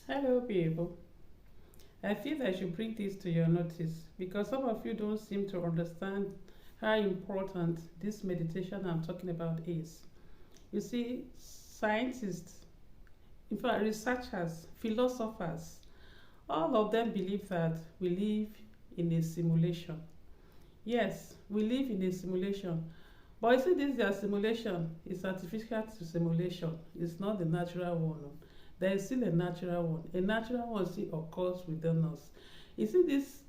Hello, people. I feel I should bring this to your notice because some of you don't seem to understand how important this meditation I'm talking about is. You see, scientists, in fact, researchers, philosophers, all of them believe that we live in a simulation. Yes, we live in a simulation. But you see, this their simulation is artificial simulation. It's not the natural one. No. There is still a natural one. A natural one still occurs within us. You see, this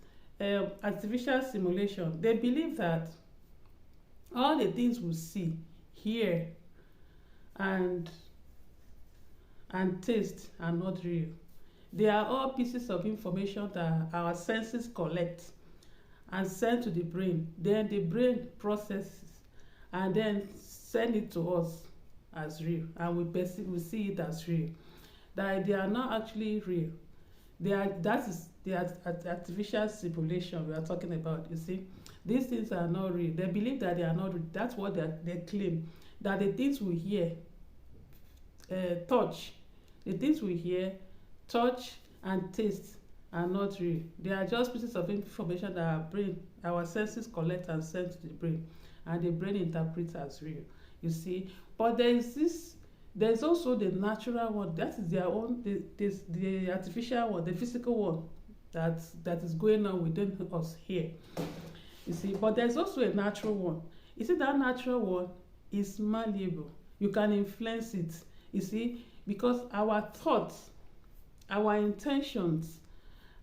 artificial simulation, they believe that all the things we see, hear, and taste are not real. They are all pieces of information that our senses collect and send to the brain. Then the brain processes and then send it to us as real, and we see it as real. That they are not actually real. They are that is the artificial simulation we are talking about. You see, these things are not real. They believe that they are not real. That's what they claim. That the things we hear, touch, the things we hear, touch, and taste are not real. They are just pieces of information that our senses collect and send to the brain, and the brain interprets as real. You see, but there's also the natural one. That is their own. The artificial one, the physical one, that is going on within us here. You see, but there's also a natural one. You see, that natural one is malleable. You can influence it. You see, because our thoughts, our intentions,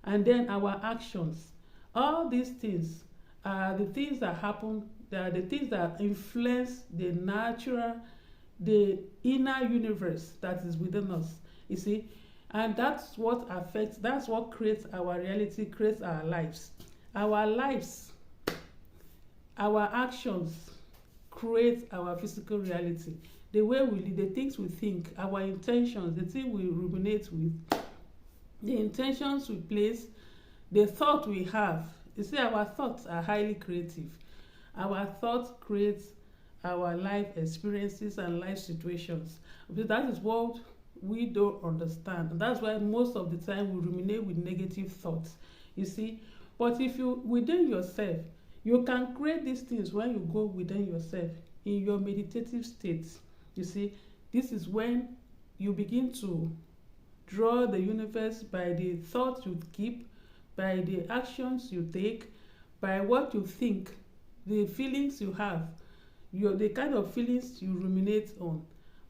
and then our actions, all these things are the things that happen. They are the things that influence the inner universe that is within us. You see, and that's what creates our reality, creates our lives. Our lives, our actions create our physical reality. The way we live, the things we think, our intentions, the things we ruminate with, the intentions we place, the thought we have. You see, our thoughts are highly creative. Our thoughts create our life experiences and life situations. Because that is what we don't understand. And that's why most of the time we ruminate with negative thoughts. You see, but if you within yourself, you can create these things when you go within yourself in your meditative state. You see, this is when you begin to draw the universe by the thoughts you keep, by the actions you take, by what you think, the feelings you have, the kind of feelings you ruminate on.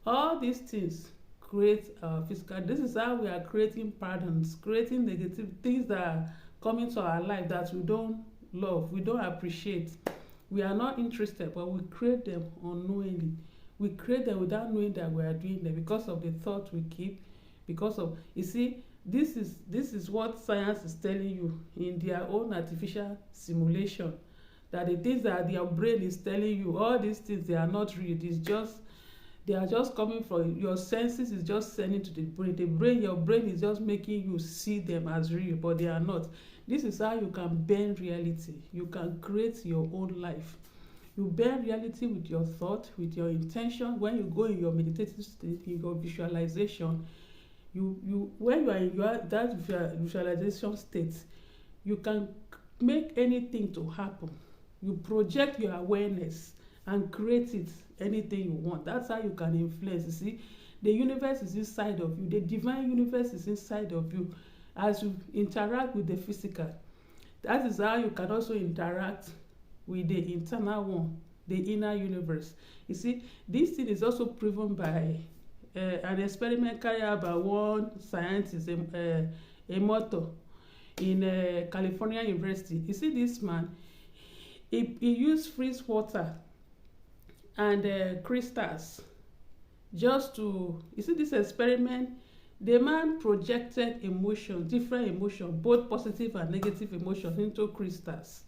All these things create our physical. This is how we are creating patterns, creating negative things that are coming to our life that we don't love, we don't appreciate, we are not interested, but we create them unknowingly. We create them without knowing that we are doing them because of the thought we keep, because of, you see, this is what science is telling you in their own artificial simulation, that the things that your brain is telling you, all these things, they are not real. They are just coming from your senses, is just sending to the brain. Your brain is just making you see them as real, but they are not. This is how you can bend reality. You can create your own life. You bend reality with your thought, with your intention. When you go in your meditative state, in your visualization, when you are in that visualization state, you can make anything to happen. You project your awareness and create it, anything you want. That's how you can influence. You see, the universe is inside of you. The divine universe is inside of you. As you interact with the physical, that is how you can also interact with the internal one, the inner universe. You see, this thing is also proven by an experiment carried out by one scientist, Emoto, in California University. You see, this man, he used freeze water and crystals just to, you see, this experiment, the man projected emotions, different emotions, both positive and negative emotions, into crystals.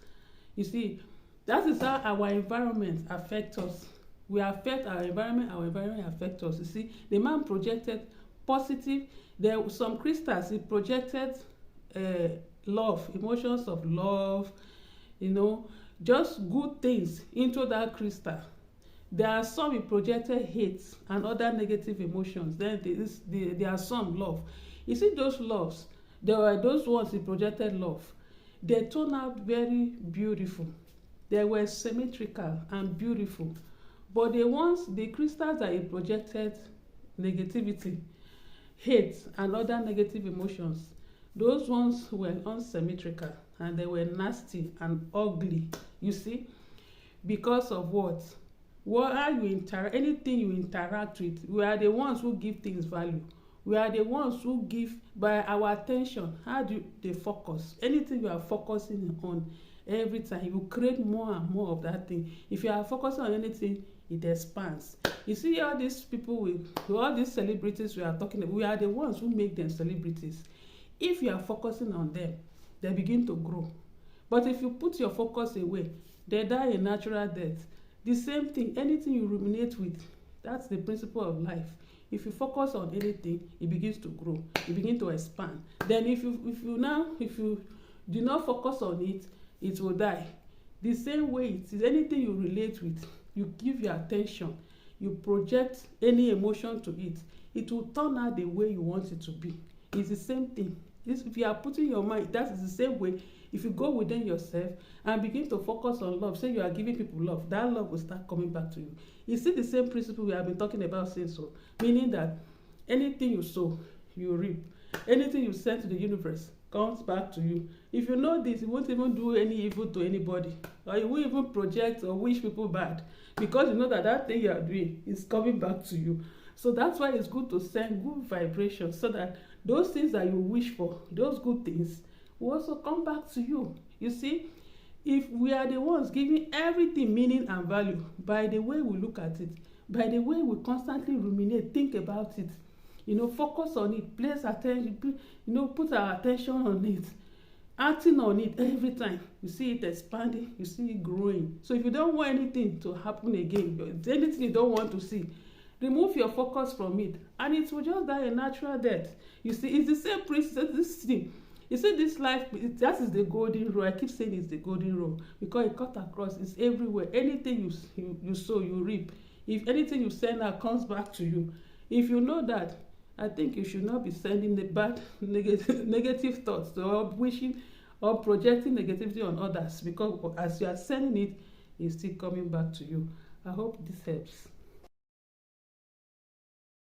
You see, that is how our environment affects us. We affect our environment affects us. You see, the man projected positive. There were some crystals, he projected love, emotions of love, just good things into that crystal. There are some with projected hate and other negative emotions. Then there are some love. You see those loves, there were those ones with projected love. They turned out very beautiful. They were symmetrical and beautiful. But the crystals that it projected negativity, hate, and other negative emotions, those ones were unsymmetrical and they were nasty and ugly. You see, because of what? How you interact, anything you interact with, we are the ones who give things value. We are the ones who give by our attention. How do they focus? Anything you are focusing on every time, you create more and more of that thing. If you are focusing on anything, it expands. You see all these people with all these celebrities we are talking about, we are the ones who make them celebrities. If you are focusing on them, they begin to grow. But if you put your focus away, they die a natural death. The same thing, anything you ruminate with, that's the principle of life. If you focus on anything, it begins to grow, it begins to expand. Then if you do not focus on it, it will die. The same way it is, anything you relate with, you give your attention, you project any emotion to it, it will turn out the way you want it to be. It's the same thing. If you are putting your mind, that is the same way. If you go within yourself and begin to focus on love, say you are giving people love, that love will start coming back to you. You see the same principle we have been talking about since, so meaning that anything you sow, you reap. Anything you send to the universe comes back to you. If you know this, you won't even do any evil to anybody, or you won't even project or wish people bad, because you know that that thing you are doing is coming back to you. So that's why it's good to send good vibrations, so that those things that you wish for, those good things, will also come back to you. You see, if we are the ones giving everything meaning and value by the way we look at it, by the way we constantly ruminate, think about it, focus on it, place attention, put our attention on it, acting on it every time, you see it expanding, you see it growing. So if you don't want anything to happen again, anything you don't want to see, remove your focus from it, and it will just die a natural death. You see, it's the same principle. This thing, you see, this life, that is the golden rule. I keep saying it's the golden rule because it cut across, it's everywhere. Anything you sow, you reap. If anything you send out comes back to you, if you know that, I think you should not be sending the bad negative thoughts or wishing or projecting negativity on others, because as you are sending it, it's still coming back to you. I hope this helps.